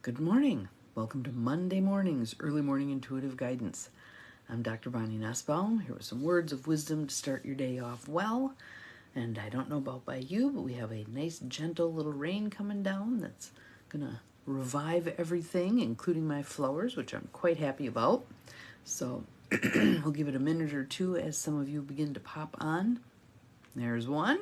Good morning. Welcome to Monday morning's early morning intuitive guidance. I'm Dr. Bonnie Nussbaum, here with some words of wisdom to start your day off well. And I don't know about by you, but we have a nice gentle little rain coming down that's gonna revive everything, including my flowers, which I'm quite happy about. So we'll give it a minute or two as some of you begin to pop on. There's one.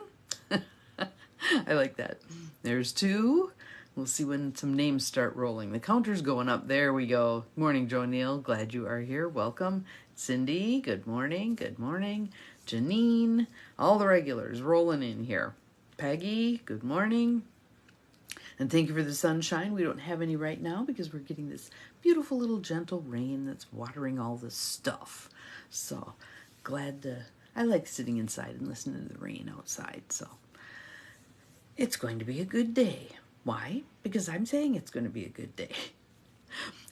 I like that. There's two. We'll see when some names start rolling. The counter's going up. There we go. Morning, Joe Neal. Glad you are here. Welcome. Cindy, good morning. Good morning. Janine, all the regulars rolling in here. Peggy, good morning. And thank you for the sunshine. We don't have any right now because we're getting this beautiful little gentle rain that's watering all this stuff. So glad to, I like sitting inside and listening to the rain outside. So it's going to be a good day. Why? Because I'm saying it's going to be a good day.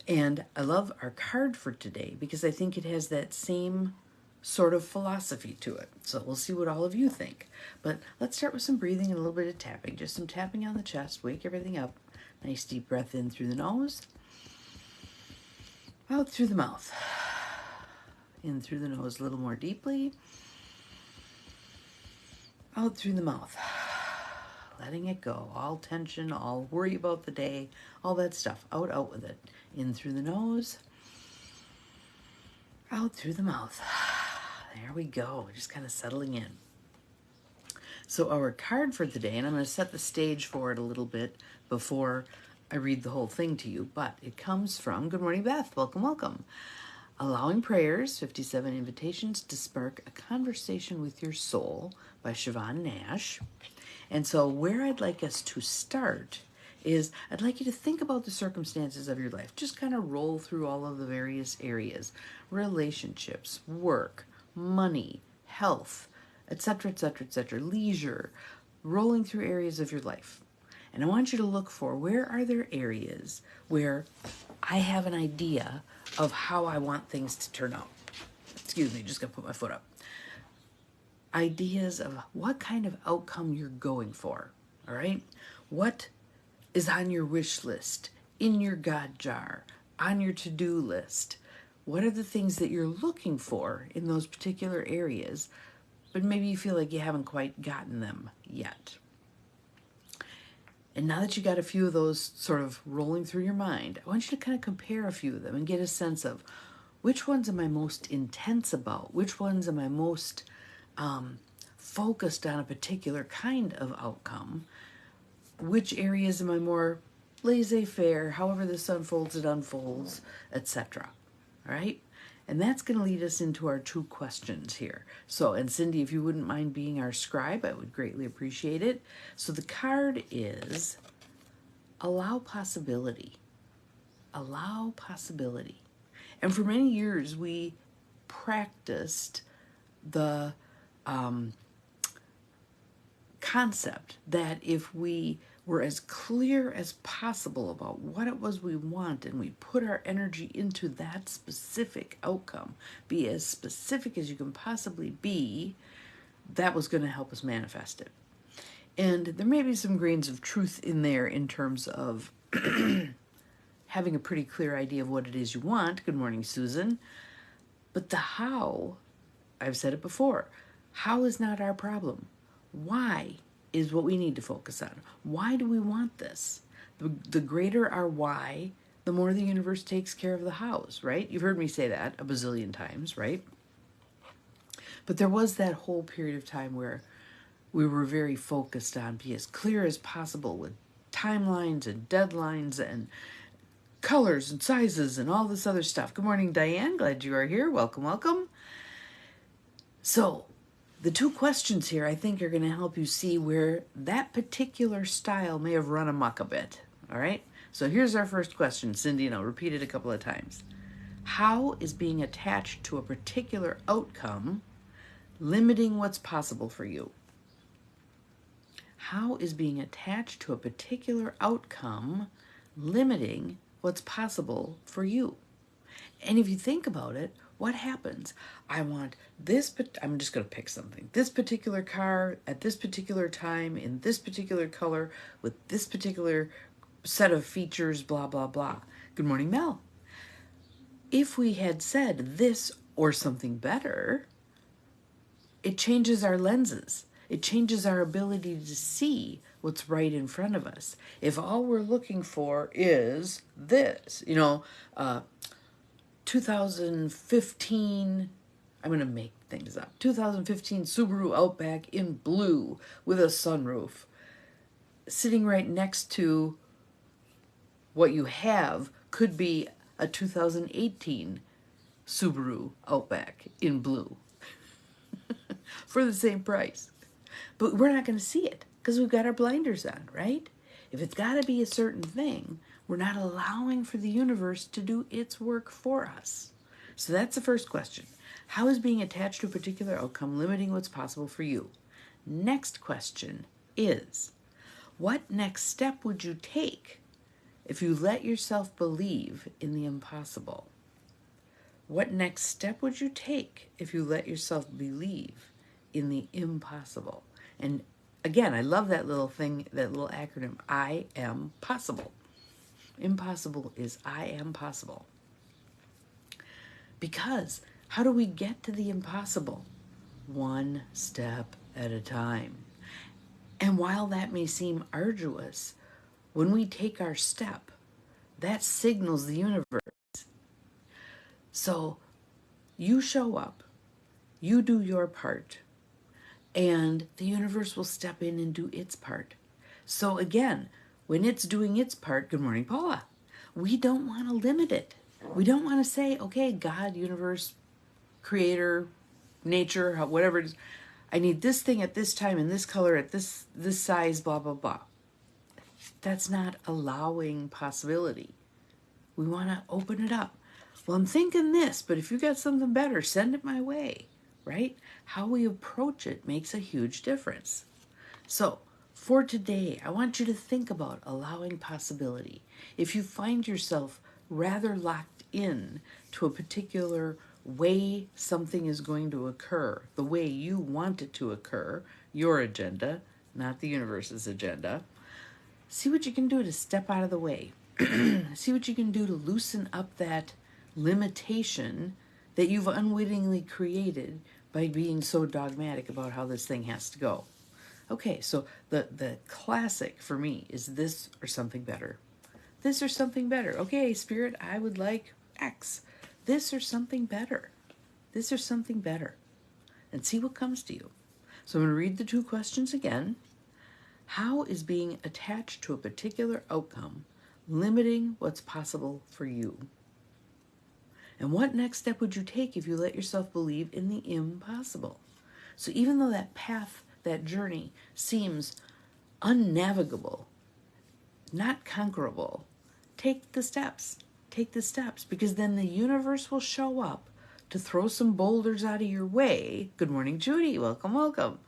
And I love our card for today because I think it has that same sort of philosophy to it. So we'll see what all of you think. But let's start with some breathing and a little bit of tapping. Just some tapping on the chest. Wake everything up. Nice deep breath in through the nose. Out through the mouth. In through the nose a little more deeply. Out through the mouth. Letting it go. All tension, all worry about the day, all that stuff. Out with it. In through the nose. Out through the mouth. There we go. Just kind of settling in. So our card for today, and I'm going to set the stage for it a little bit before I read the whole thing to you, but it comes from, good morning, Beth. Welcome, welcome. Allowing Prayers, 57 Invitations to Spark a Conversation with Your Soul by Siobhan Nash. And so where I'd like us to start is I'd like you to think about the circumstances of your life. Just kind of roll through all of the various areas, relationships, work, money, health, etc., etc., etc., leisure, rolling through areas of your life. And I want you to look for where are there areas where I have an idea of how I want things to turn out. Excuse me, just gonna put my foot up. Ideas of what kind of outcome you're going for, all right? What is on your wish list, in your God jar, on your to-do list? What are the things that you're looking for in those particular areas, but maybe you feel like you haven't quite gotten them yet? And now that you got a few of those sort of rolling through your mind, I want you to kind of compare a few of them and get a sense of which ones am I most intense about? Which ones am I most focused on a particular kind of outcome? Which areas am I more laissez-faire, however this unfolds, it unfolds, etc. All right? And that's going to lead us into our two questions here. So, and Cindy, if you wouldn't mind being our scribe, I would greatly appreciate it. So the card is allow possibility. Allow possibility. And for many years, we practiced the concept that if we were as clear as possible about what it was we want and we put our energy into that specific outcome, be as specific as you can possibly be, that was going to help us manifest it. And there may be some grains of truth in there in terms of having a pretty clear idea of what it is you want. Good morning, Susan. But the how, I've said it before, how is not our problem. Why is what we need to focus on. Why do we want this? The greater our why, the more the universe takes care of the hows, right? You've heard me say that a bazillion times, right? But there was that whole period of time where we were very focused on be as clear as possible with timelines and deadlines and colors and sizes and all this other stuff. Good morning, Diane. Glad you are here. Welcome, welcome. So the two questions here, I think, are going to help you see where that particular style may have run amok a bit. All right? So here's our first question, Cindy, and I'll repeat it a couple of times. How is being attached to a particular outcome limiting what's possible for you? How is being attached to a particular outcome limiting what's possible for you? And if you think about it, what happens? I want this, but I'm just going to pick something. This particular car at this particular time in this particular color with this particular set of features, blah, blah, blah. Good morning, Mel. If we had said this or something better, it changes our lenses. It changes our ability to see what's right in front of us. If all we're looking for is this, 2015, I'm going to make things up, 2015 Subaru Outback in blue with a sunroof, sitting right next to what you have could be a 2018 Subaru Outback in blue for the same price. But we're not going to see it because we've got our blinders on, right? If it's got to be a certain thing, we're not allowing for the universe to do its work for us. So that's the first question. How is being attached to a particular outcome limiting what's possible for you? Next question is, what next step would you take if you let yourself believe in the impossible? What next step would you take if you let yourself believe in the impossible? And again, I love that little thing, that little acronym, I am possible. Impossible is I am possible. Because how do we get to the impossible? One step at a time. And while that may seem arduous, when we take our step, that signals the universe. So you show up, you do your part, and the universe will step in and do its part. So again, when it's doing its part, good morning, Paula, we don't want to limit it. We don't want to say, okay, God, universe, creator, nature, whatever it is, I need this thing at this time in this color at this size, blah, blah, blah. That's not allowing possibility. We want to open it up. Well, I'm thinking this, but if you got something better, send it my way, right? How we approach it makes a huge difference. So for today, I want you to think about allowing possibility. If you find yourself rather locked in to a particular way something is going to occur, the way you want it to occur, your agenda, not the universe's agenda, see what you can do to step out of the way. See what you can do to loosen up that limitation that you've unwittingly created by being so dogmatic about how this thing has to go. Okay, so the classic for me is this or something better. This or something better. Okay, Spirit, I would like X. This or something better. This or something better. And see what comes to you. So I'm going to read the two questions again. How is being attached to a particular outcome limiting what's possible for you? And what next step would you take if you let yourself believe in the impossible? So even though that path, that journey seems unnavigable, not conquerable, take the steps. Take the steps, because then the universe will show up to throw some boulders out of your way. Good morning, Judy. Welcome, welcome.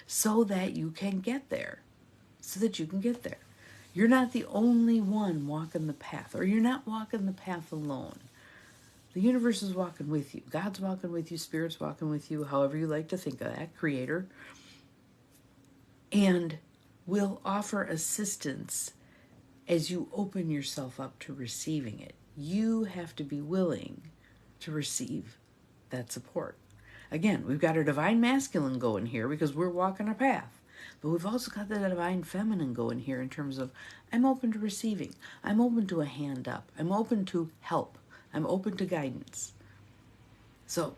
So that you can get there. So that you can get there. You're not the only one walking the path, or you're not walking the path alone. The universe is walking with you. God's walking with you. Spirit's walking with you, however you like to think of that, creator. And will offer assistance as you open yourself up to receiving it. You have to be willing to receive that support. Again, we've got our divine masculine going here because we're walking our path. But we've also got the divine feminine going here in terms of, I'm open to receiving. I'm open to a hand up. I'm open to help. I'm open to guidance. So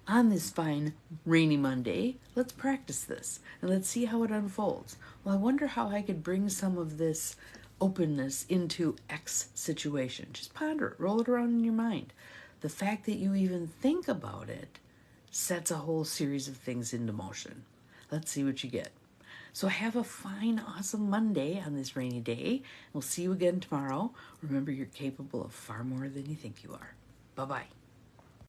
on this fine rainy Monday, let's practice this and let's see how it unfolds. Well, I wonder how I could bring some of this openness into X situation. Just ponder it, roll it around in your mind. The fact that you even think about it sets a whole series of things into motion. Let's see what you get. So have a fine, awesome Monday on this rainy day. We'll see you again tomorrow. Remember, you're capable of far more than you think you are. Bye-bye.